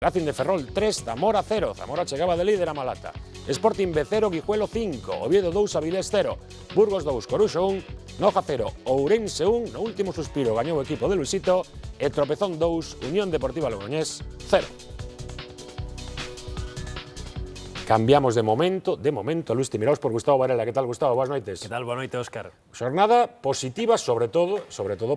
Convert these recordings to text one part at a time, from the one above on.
Racing de Ferrol 3, Zamora 0. Zamora chegaba de líder a Malata. Sporting B 0, Guijuelo 5. Oviedo 2, Avilés 0. Burgos 2, Coruxo 1. Noja 0, Ourense 1. No último suspiro gañou o equipo de Luisito. E Tropezón 2, Unión Deportiva Logroñés 0. Cambiamos de momento, Luis Timiraos por Gustavo Varela. Que tal, Gustavo? Boas noites. Que tal? Boa noite, Óscar. Xornada positiva, sobre todo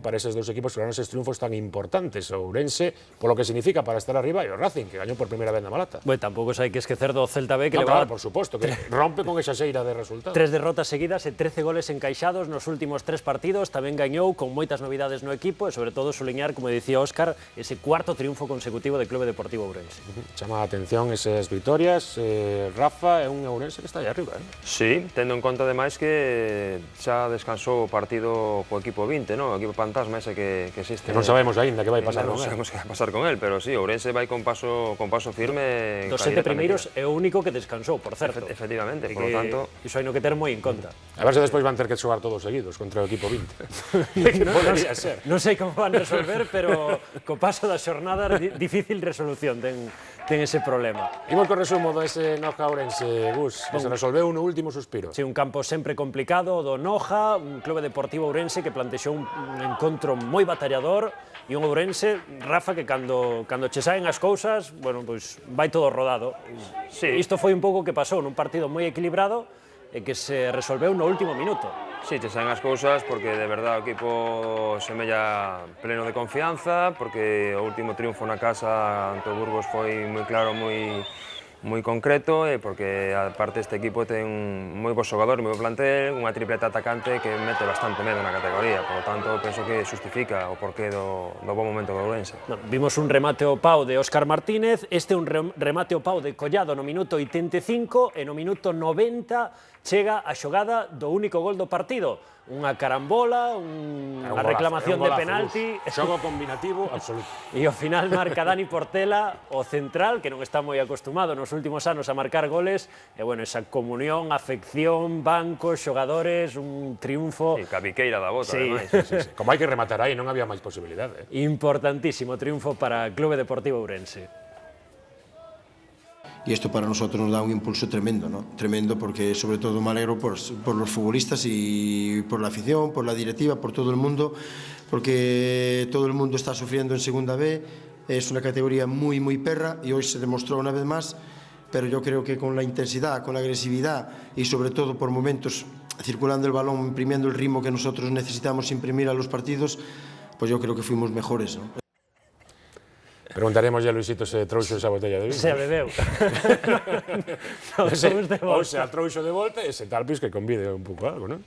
para eses dous equipos que ganan eses triunfos tan importantes. O Ourense, polo que significa para estar arriba, e o Racing, que gañou por primeira vez na Malata. Bueno, tampouco hai que esquecer do Celta B, que no, leva... Claro, por suposto, que rompe con esa xeira de resultados. 3 derrotas seguidas e 13 goles encaixados nos últimos 3 partidos. Tamén gañou con moitas novidades no equipo e, sobre todo, suliñar, como dicía Óscar, ese cuarto triunfo consecutivo do Clube Deportivo Ourense. Chama a atención esas vitorias. Rafa é un Ourense que está aí arriba, Sí, tendo en conta ademais que xa descansou o partido co equipo 20, no? O equipo fantasma ese que existe. Que non sabemos aínda que vai pasar con él. Non sabemos que vai pasar con él, pero sí, Ourense vai con paso firme. Dos 7 primeiros é o único que descansou, por certo. Efectivamente, por lo tanto... Iso hai no que ter moi en conta. A ver se despois van ter que xogar todos seguidos contra o equipo 20. Podería ser. Non sei como van resolver, pero co paso das xornadas, difícil resolución ten ese problema. Imos co resumo dese Noja Ourense, Gus, que se resolveu no último suspiro. Sí, un campo sempre complicado do Noja, un Clube Deportivo Ourense que plantexou un encontro moi batallador e un Ourense, Rafa, que cando che saen as cousas, bueno, pois vai todo rodado. Sí. Isto foi un pouco o que pasou nun partido moi equilibrado e que se resolveu no último minuto. Sí, che saen as cousas porque de verdade o equipo semella pleno de confianza, porque o último triunfo na casa ante o Burgos foi moi claro, moi concreto, e porque aparte este equipo ten moi bo xogador, moi bo plantel, unha tripleta atacante que mete bastante medo na categoría, por lo tanto penso que justifica o porqué do bo momento do Ourense. Vimos un remate ao pau de Óscar Martínez, este un remate ao pau de Collado no minuto 85 e no minuto 90 chega a xogada do único gol do partido. Unha carambola, unha reclamación de penalti. Xogo combinativo absoluto. E ao final marca Dani Portela, o central, que non está moi acostumado nos últimos anos a marcar goles. E, bueno, esa comunión, afección, bancos, xogadores, un triunfo... Sí, cabiqueira da bota, sí. ademais. Sí. Como hai que rematar aí, non había máis posibilidade. Importantísimo triunfo para o Clube Deportivo Ourense. Y esto para nosotros nos da un impulso tremendo, ¿no? Tremendo, porque sobre todo me alegro por los futbolistas y por la afición, por la directiva, por todo el mundo, porque todo el mundo está sufriendo en Segunda B, es una categoría muy perra y hoy se demostró una vez más, pero yo creo que con la intensidad, con la agresividad y sobre todo por momentos circulando el balón, imprimiendo el ritmo que nosotros necesitamos imprimir a los partidos, pues yo creo que fuimos mejores, ¿no? Preguntaremos a Luisito se trouxo esa botella de vino. Se bebeu. Ou se a trouxo de volta e se tal, pois que convide un pouco algo, non?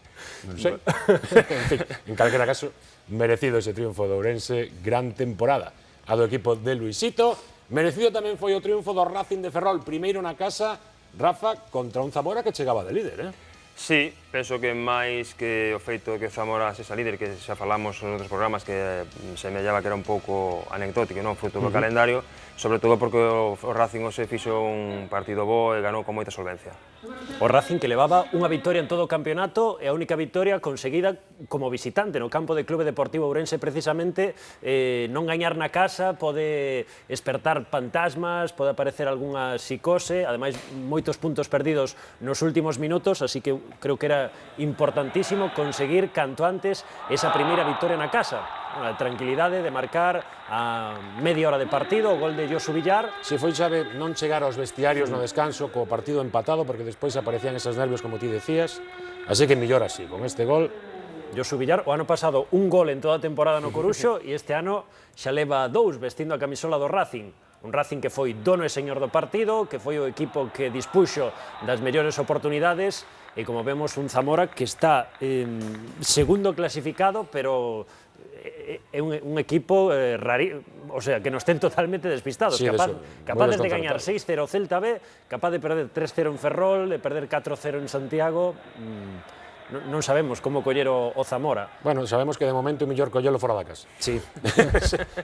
Non sei. En fin, en calquera caso, merecido ese triunfo do Ourense, gran temporada a do equipo de Luisito. Merecido tamén foi o triunfo do Racing de Ferrol, primeiro na casa, Rafa, contra un Zamora que chegaba de líder, Sí, penso que máis que o feito que Zamora sexa líder, que xa falamos en outros programas que semellaba que era un pouco anecdótico, non? Fruto do calendario, sobre todo porque o Racing se fixo un partido bo e ganou con moita solvencia. O Racing que levaba unha vitoria en todo o campeonato e a única vitoria conseguida como visitante no campo de Clube Deportivo Ourense, precisamente. Non gañar na casa pode espertar fantasmas, pode aparecer algunha psicose, ademais moitos puntos perdidos nos últimos minutos, así que creo que era importantísimo conseguir canto antes esa primeira vitoria na casa. A tranquilidade de marcar a media hora de partido o gol de Josu Villar. Se foi chave non chegar aos vestiarios no descanso co partido empatado, porque despois aparecían esos nervios, como ti decías, así que mellor así, con este gol. Josu Villar, o ano pasado un gol en toda a temporada no Coruxo e este ano xa leva 2 vestindo a camisola do Racing. Un Racing que foi dono e señor do partido, que foi o equipo que dispuxo das mellores oportunidades e, como vemos, un Zamora que está segundo clasificado, pero é un equipo o sea, que nos ten totalmente despistados, sí, capaces de gañar 6-0 o Celta B, capaz de perder 3-0 en Ferrol, de perder 4-0 en Santiago. non sabemos como coller o Zamora. Bueno, sabemos que de momento é mellor collelo fora da casa. Sí.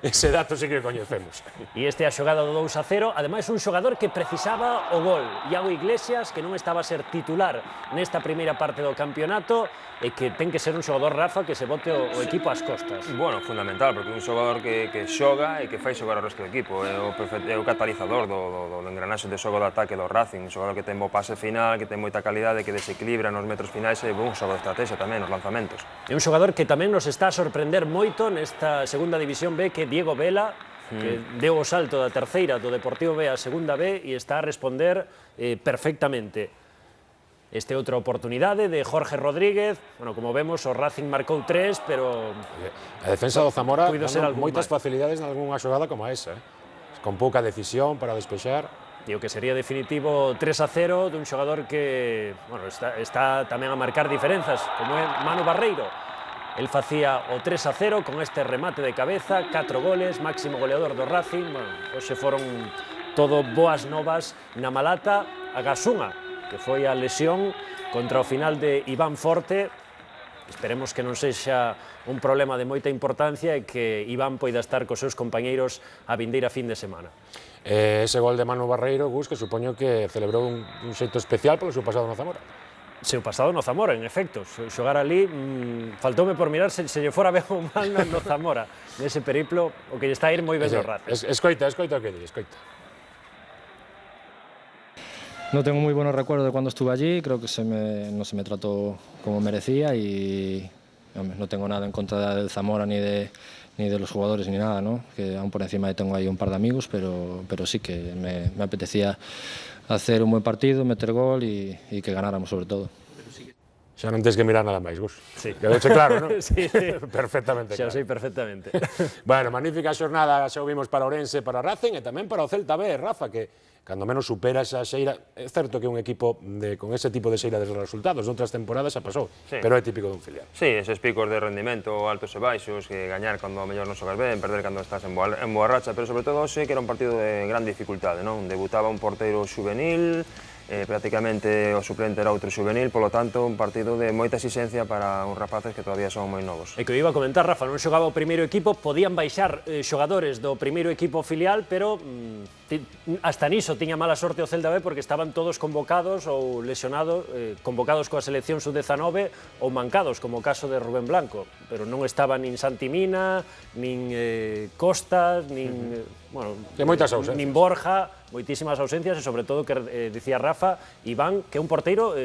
Ese dato sí que coñecemos. E este é a xogada do 2-0, ademais un xogador que precisaba o gol, Iago Iglesias, que non estaba a ser titular nesta primeira parte do campeonato e que ten que ser un xogador, Rafa, que se bote o equipo ás costas. Bueno, fundamental, porque é un xogador que xoga e que fai xogar o resto do equipo. É o catalizador do engranaxe de xogo do ataque do Racing. Un xogador que ten bo pase final, que ten moita calidade, que desequilibra nos metros finais e un xogo de estrategia tamén, nos lanzamentos. É un xogador que tamén nos está a sorprender moito nesta segunda división B, que Diego Vela, que deu o salto da terceira do Deportivo B á segunda B e está a responder perfectamente. Este outra oportunidade de Jorge Rodríguez, bueno, como vemos, o Racing marcou 3, pero A defensa do Zamora dando moitas facilidades en algunha xogada como esa, con pouca decisión para despexar. digo que sería definitivo 3-0 dun xogador que, bueno, está tamén a marcar diferenzas, como é Manu Barreiro. El facía o 3-0 con este remate de cabeza, 4 goles, máximo goleador do Racing. Bueno, hoxe foron todo boas novas na Malata. A Gasunga, que foi a lesión contra o final de Iván Forte. Esperemos que non sexa un problema de moita importancia e que Iván poida estar cos seus compañeiros a vindeira fin de semana. Ese gol de Manu Barreiro, Gus, que supoño que celebrou un xeito especial polo seu pasado no Zamora. Seu pasado no Zamora, en efecto. Xogar ali, faltoume por mirar se lle fora ben ou mal no Zamora. Nese periplo, o que lle está a ir moi ben no Racing. Escoita o que di, escoita. No tengo muy buenos recuerdos de cuando estuve allí, creo que no se me trató como merecía y hombre, no tengo nada en contra del Zamora ni de los jugadores ni nada, ¿no? Que aún por encima tengo ahí un par de amigos, pero sí que me apetecía hacer un buen partido, meter gol y que ganáramos sobre todo. Xa non tens que mirar nada máis, Gus. Sí. Quedoche claro, non? Sí. Perfectamente Xa claro. o sei perfectamente. Bueno, magnífica xornada xa o vimos para Ourense, para Racing e tamén para o Celta B, Rafa, que cando menos supera esa xeira. É certo que un equipo con ese tipo de xeira de resultados de outras temporadas xa pasou, Sí. pero é típico dun filial. Sí, eses picos de rendimento altos e baixos, que gañar cando mellor non xogas ben, perder cando estás en boa racha, pero sobre todo hoxe que era un partido de gran dificultade, non? Debutaba un porteiro xuvenil, prácticamente o suplente era outro xuvenil, polo tanto, un partido de moita exigencia para uns rapaces que todavía son moi novos. E que eu iba a comentar, Rafa, non xogaba o primeiro equipo, podían baixar xogadores do primeiro equipo filial, pero hasta niso tiña mala sorte o Celta B porque estaban todos convocados ou lesionados, convocados coa selección sub-19 ou mancados, como o caso de Rubén Blanco, pero non estaba nin Santi Mina, nin Costas, nin, bueno, moitas ausencias. nin Borja, moitísimas ausencias e sobre todo que dicía Rafa, Iván, que é un porteiro,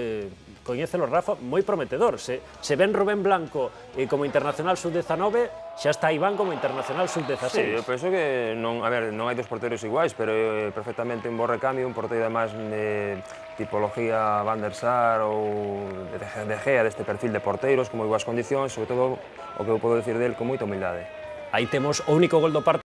coñécelo Rafa, moi prometedor. Se ven Rubén Blanco como internacional sub-19, xa está Iván como internacional sub-16. Sí, eu penso que non hai dos porteiros iguais, pero perfectamente un bo recambio, un porteiro además de tipología Van der Sar ou de Gea, deste perfil de porteiros, con moi boas condicións, sobre todo o que eu podo decir del con moita humildade. Aí temos o único gol do partido,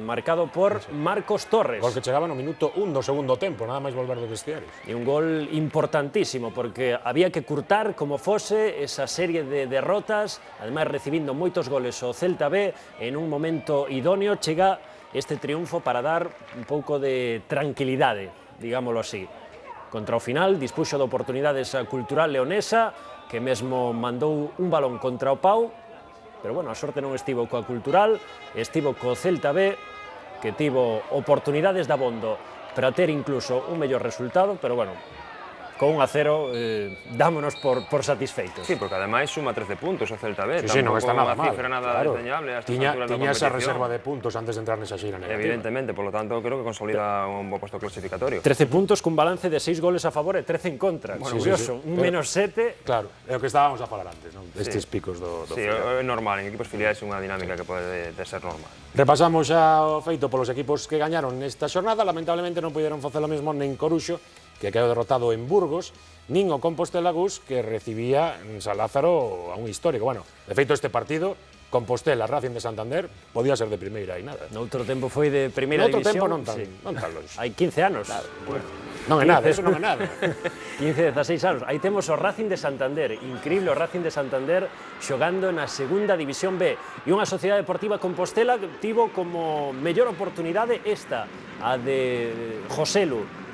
marcado por Marcos Torres. Gol que chegaba no minuto 1 do segundo tempo, nada máis volver dos vestiarios. E un gol importantísimo, porque había que curtar como fose esa serie de derrotas, ademais recibindo moitos goles o Celta B, en un momento idóneo chega este triunfo para dar un pouco de tranquilidade, digámoslo así. Contra o final, dispuxo de oportunidades a Cultural Leonesa, que mesmo mandou un balón contra o pau, pero bueno, a sorte non estivo coa Cultural, estivo co Celta B, que tivo oportunidades de abondo para ter incluso un mellor resultado, pero bueno, con 1-0 dámonos por satisfeitos. Sí, porque ademais suma 13 puntos o Celta B. Sí, non está nada mal. Cifra nada desdeñable a estas alturas da Tiña esa competición. reserva de puntos antes de entrar nesa xeira negativa. Evidentemente, polo tanto, creo que consolida un bo posto clasificatorio. 13 puntos cun balance de 6 goles a favor e 13 en contra. Bueno, curioso, sí. un menos 7. Claro, é o que estábamos a falar antes, non? Estes picos do Sí, filial. é normal, en equipos filiais é unha dinámica que pode ser normal. Repasamos xa o feito polos equipos que gañaron nesta xornada. Lamentablemente non puderon facer o mesmo nen Coruxo, que quedou derrotado en Burgos, nin o Compostela Gus, que recibía en San Lázaro a un histórico. Bueno, de feito este partido, Compostela, Racing de Santander, podía ser de primeira e nada. Noutro tempo foi de primeira Noutro división. tempo non tan, Sí. non tan longe. Hai 15 anos. Non é nada, eso non é nada. 15, 16 anos. Aí temos o Racing de Santander, increíble o Racing de Santander xogando na segunda división B. E unha Sociedade Deportiva Compostela que tivo como mellor oportunidade esta, a de Joselu.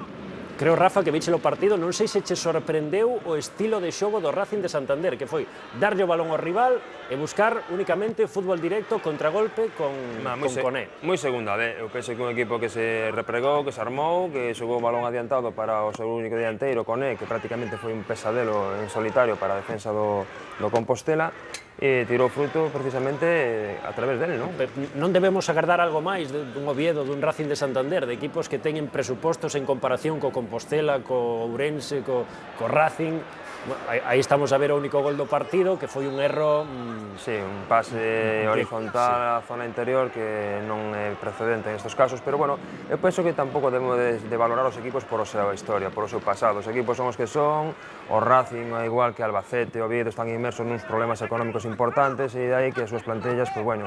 Creo, Rafa, que viche o partido, non sei se che sorprendeu o estilo de xogo do Racing de Santander, que foi darlle o balón ao rival e buscar únicamente fútbol directo, contragolpe con Coné. Moi segunda vez, eu penso que un equipo que se repregou, que se armou, que xogou o balón adiantado para o seu único dianteiro, Coné, que prácticamente foi un pesadelo en solitario para a defensa do Compostela, e tirou fruto precisamente a través dele, non? Non debemos agardar algo máis dun Oviedo, dun Racing de Santander, de equipos que teñen presupostos en comparación co Compostela, co Ourense, co Racing. Aí estamos a ver o único gol do partido, que foi un erro... Sí, un pase horizontal á zona interior que non é precedente en estes casos, pero bueno, eu penso que tampouco debemos de valorar os equipos por a súa historia, por o seu pasado. Os equipos son os que son, o Racing, igual que Albacete, o Oviedo, están inmersos nuns problemas económicos importantes e aí que as súas plantellas, pues bueno,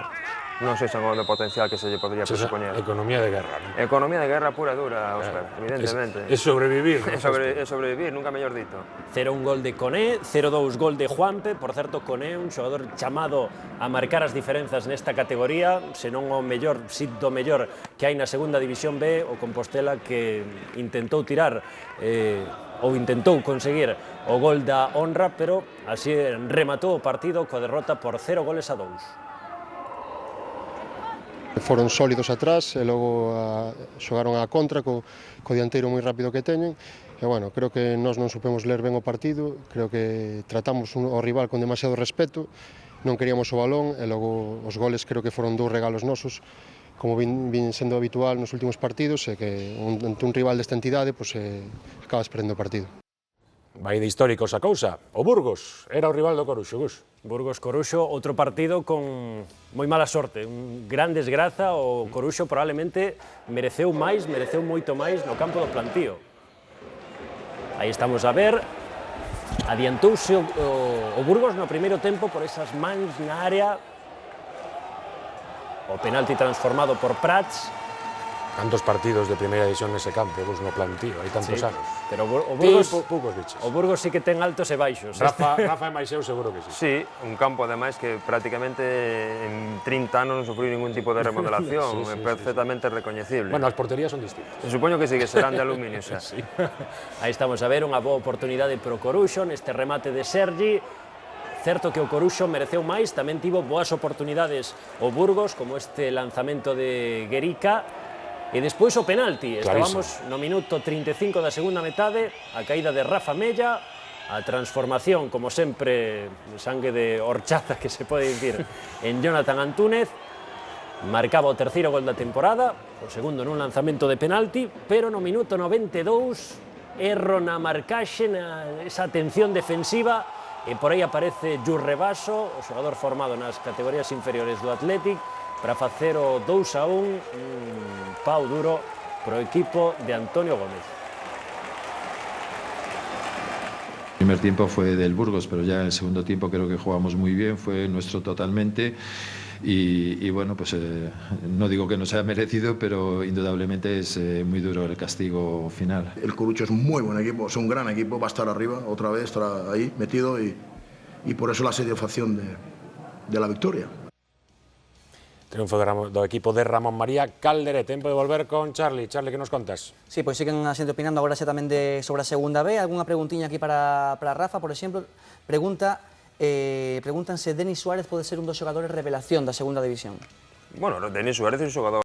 non sei se son o potencial que se lle podría presupoñer. Economía de guerra, non? Economía de guerra pura e dura, Óscar, evidentemente. É sobrevivir. É sobrevivir, nunca mellor dito. 0-1 gol de Coné, 0-2 gol de Juanpe. Por certo, Coné, un xogador chamado a marcar as diferenzas nesta categoría, senón o mellor, si do mellor que hai na segunda división B, o Compostela que intentou tirar ou intentou conseguir o gol da honra, pero así rematou o partido coa derrota por 0-2. Foron sólidos atrás e logo xogaron á contra co dianteiro moi rápido que teñen e bueno, creo que nós non supemos ler ben o partido, creo que tratamos o rival con demasiado respeto, non queríamos o balón e logo os goles creo que foron dous regalos nosos como vin sendo habitual nos últimos partidos e que ante un rival desta entidade acabas perdendo o partido. Vai de históricos a cousa. O Burgos era o rival do Coruxo, Gus. Burgos-Coruxo, outro partido con moi mala sorte, un gran desgraza. O Coruxo probablemente mereceu moito máis no campo do plantío. Aí estamos a ver, adiantouse o Burgos no primeiro tempo por esas mans na área. O penalti transformado por Prats. Cantos partidos de primeira división nese campo, Gus, no plantío, hai tantos anos. Pero o Burgos, poucos biches. O Burgos sí que ten altos e baixos. Rafa e Maiseu seguro que sí. Sí, un campo ademais que prácticamente en 30 anos non sufriu ningún tipo de remodelación, é perfectamente recoñecible. Bueno, as porterías son distintas. Supoño que sí, que serán de aluminio xa. Sí. Aí estamos a ver unha boa oportunidade pro Coruxo neste remate de Sergi. Certo que o Coruxo mereceu máis, tamén tivo boas oportunidades o Burgos, como este lanzamento de Guerica. E despois o penalti, estábamos no minuto 35 da segunda metade, a caída de Rafa Mella, a transformación, como sempre, sangue de horchaza que se pode dicir, en Jonathan Antúnez, marcaba o terceiro gol da temporada, o segundo nun lanzamento de penalti, pero no minuto 92, erro na marcaxe, esa atención defensiva, e por aí aparece Jus Rebaso, o xogador formado nas categorías inferiores do Athletic, para facer o 2-1, un pau duro pro equipo de Antonio Gómez. El primer tiempo fue del Burgos, pero ya en el segundo tiempo creo que jugamos muy bien, fue nuestro totalmente y bueno, pues no digo que no sea merecido, pero indudablemente es muy duro el castigo final. El Corucho es un muy buen equipo, es un gran equipo, va a estar arriba otra vez, estará ahí metido y por eso la satisfacción de la victoria. Triunfo do equipo de Ramón María Calderé. Tempo de volver con Charlie. Charlie, que nos contas? Sí, pois siguen a xente opinando agora xa tamén sobre a segunda B. Algúnha preguntiña aquí para Rafa, por exemplo. Pregúntanse, Denis Suárez pode ser un dos xogadores revelación da segunda división. Bueno, Denis Suárez é un xogador